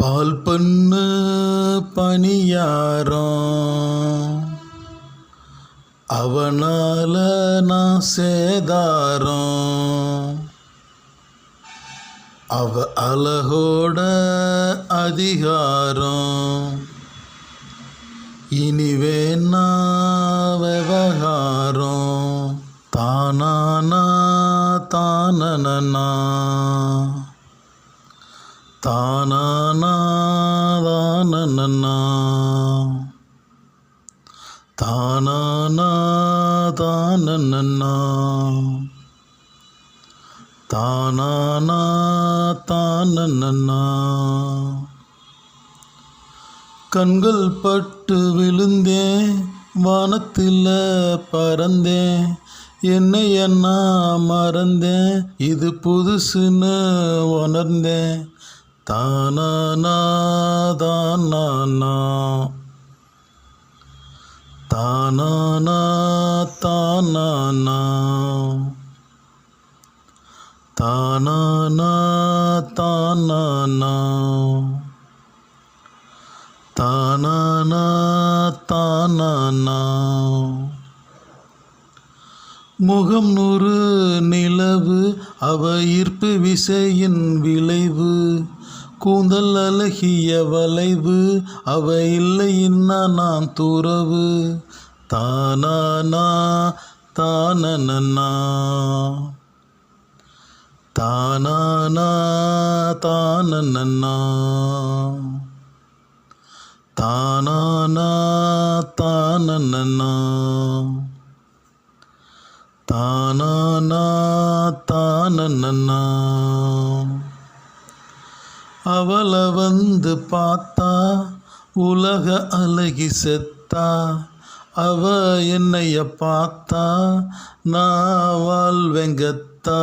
பால் பண்ணு பணியாரம் அவனால நான் சேதாரம். அவ அழகோட அதிகாரம். இனி வேணா விவகாரம். தானானா தானனா தானானா தானனா தானானா தானனா தானானா தானனா. கண்கள் பட்டு விழுந்தேன், வானத்தில் பறந்தேன், என்னைய நான் மறந்தேன், இது புதுசுன்னு உணர்ந்தேன். தானானா தானானா தானானா தானானா தானானா தானானா தானானா தானானா. முகம் நூறு நிலவு, அவ ஈர்ப்பு விசையின் விளைவு, கூந்தல் அழகிய வளைவு, அவ இல்லைன்னா நான் துறவு. தானானா தானனா தானானா தானனா தானானா தானனா தானானா தானனா. அவளை வந்து பார்த்தா உலக அழகி செத்தா, அவ என்னைய பார்த்தா நான் வாழ்வெங்கத்தா.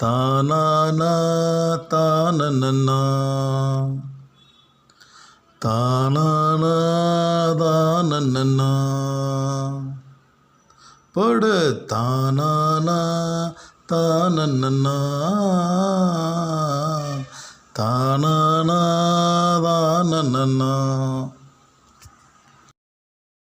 தானானா தானனா தானானா தானனா படு. தானானா தானனா தானானா தானனா.